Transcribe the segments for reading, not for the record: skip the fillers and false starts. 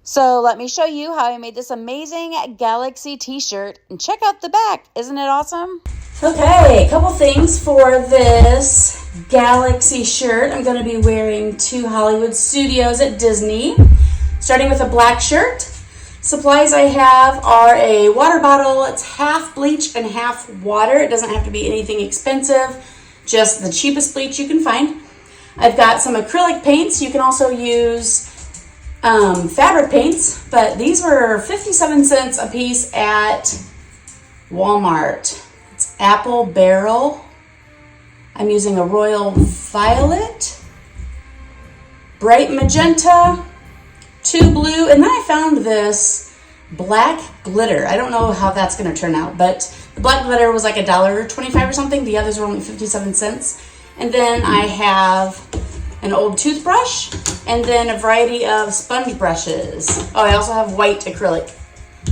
So let me show you how I made this amazing Galaxy t-shirt, and check out the back. Isn't it awesome? Okay, a couple things for this Galaxy shirt. I'm going to be wearing to Hollywood Studios at Disney. Starting with a black shirt. Supplies I have are a water bottle. It's half bleach and half water. It doesn't have to be anything expensive, just the cheapest bleach you can find. I've got some acrylic paints. You can also use fabric paints, but these were 57 cents a piece at Walmart. It's apple barrel. I'm using a royal violet, bright magenta, 2 blue, and then I found this black glitter. I don't know how that's going to turn out, but the black glitter was like $1.25 or something. The others were only 57 cents. And then I have an old toothbrush, and then a variety of sponge brushes. Oh, I also have white acrylic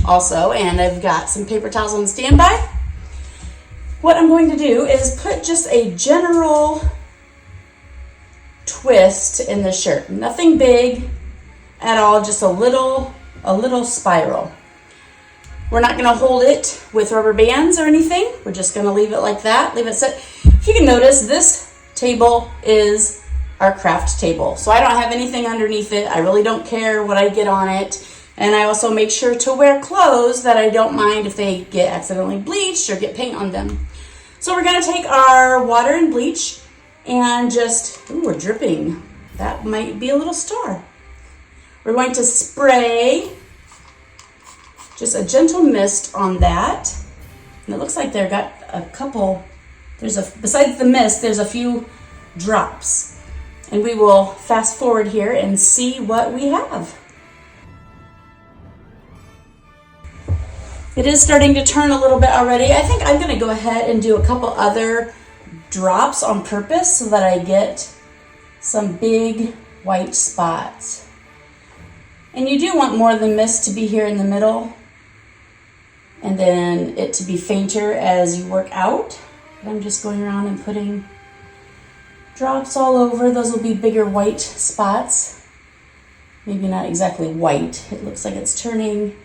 also, and I've got some paper towels on standby. What I'm going to do is put just a general twist in the shirt. Nothing big at all, just a little spiral. We're not going to hold it with rubber bands or anything. We're just going to leave it like that, leave it set. If you can notice, this table is our craft table. So I don't have anything underneath it. I really don't care what I get on it. And I also make sure to wear clothes that I don't mind if they get accidentally bleached or get paint on them. So we're going to take our water and bleach and just, ooh, we're dripping. That might be a little star. We're going to spray just a gentle mist on that. And it looks like they've got a couple, besides the mist, there's a few drops. And we will fast forward here and see what we have. It is starting to turn a little bit already. I think I'm going to go ahead and do a couple other drops on purpose so that I get some big white spots. And you do want more of the mist to be here in the middle, and then it to be fainter as you work out. But I'm just going around and putting drops all over. Those will be bigger white spots. Maybe not exactly white. It looks like it's turning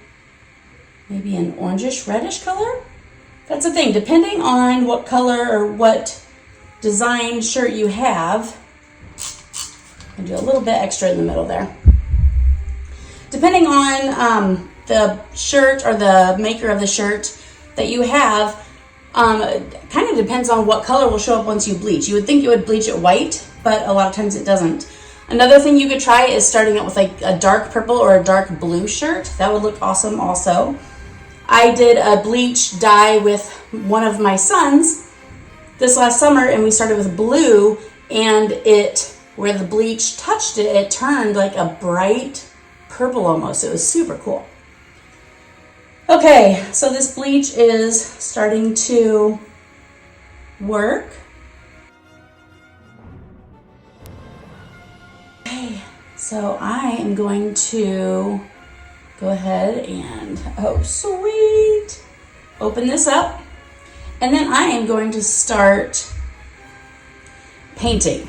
maybe an orangish reddish color. That's the thing, depending on what color or what design shirt you have. I'll do a little bit extra in the middle there. Depending on the shirt or the maker of the shirt that you have, kind of depends on what color will show up once you bleach. You would think it would bleach it white, but a lot of times it doesn't. Another thing you could try is starting out with like a dark purple or a dark blue shirt. That would look awesome also. I did a bleach dye with one of my sons this last summer, and we started with blue, and where the bleach touched it, it turned like a bright purple almost. It was super cool. Okay, so this bleach is starting to work. Okay, so I am going to go ahead and, oh sweet, open this up. And then I am going to start painting.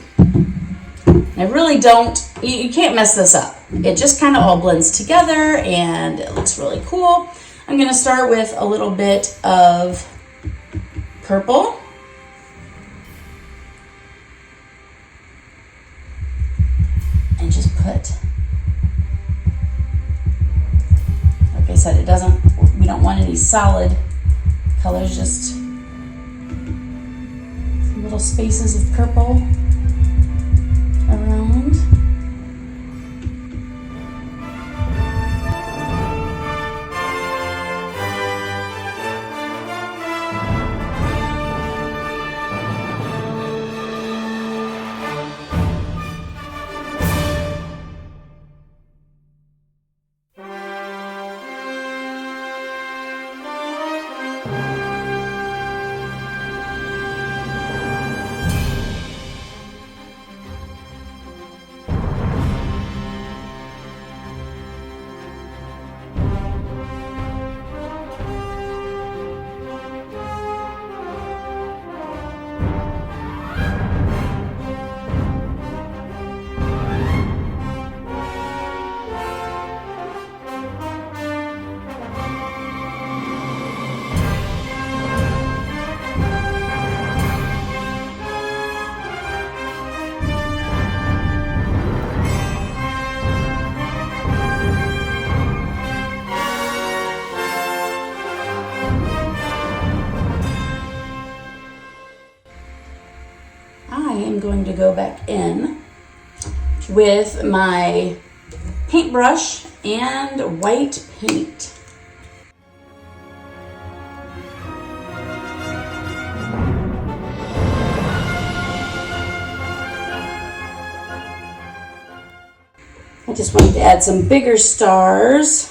I really don't, you can't mess this up. It just kind of all blends together and it looks really cool. I'm going to start with a little bit of purple. And just put, like I said, we don't want any solid colors, just some little spaces of purple around. to go back in with my paintbrush and white paint. I just wanted to add some bigger stars.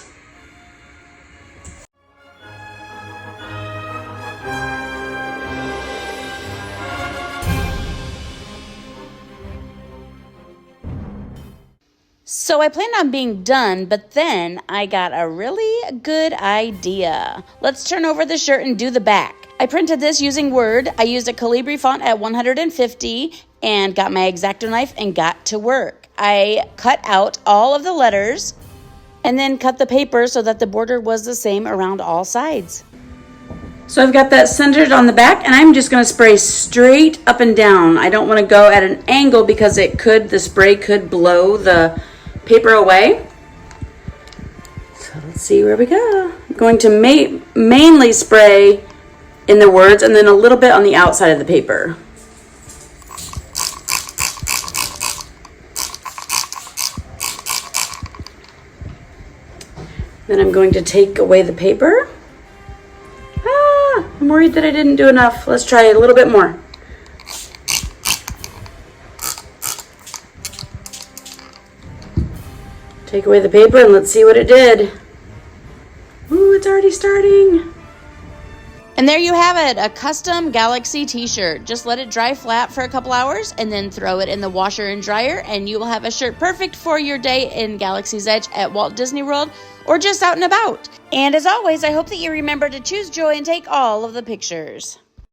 So I planned on being done, but then I got a really good idea. Let's turn over the shirt and do the back. I printed this using Word. I used a Calibri font at 150 and got my X-Acto knife and got to work. I cut out all of the letters and then cut the paper so that the border was the same around all sides. So I've got that centered on the back, and I'm just going to spray straight up and down. I don't want to go at an angle because the spray could blow the paper away. So let's see where we go. I'm going to mainly spray in the words and then a little bit on the outside of the paper. Then I'm going to take away the paper. I'm worried that I didn't do enough. Let's try a little bit more. Take away the paper and let's see what it did. Ooh, it's already starting. And there you have it, a custom Galaxy t-shirt. Just let it dry flat for a couple hours and then throw it in the washer and dryer, and you will have a shirt perfect for your day in Galaxy's Edge at Walt Disney World or just out and about. And as always, I hope that you remember to choose joy and take all of the pictures.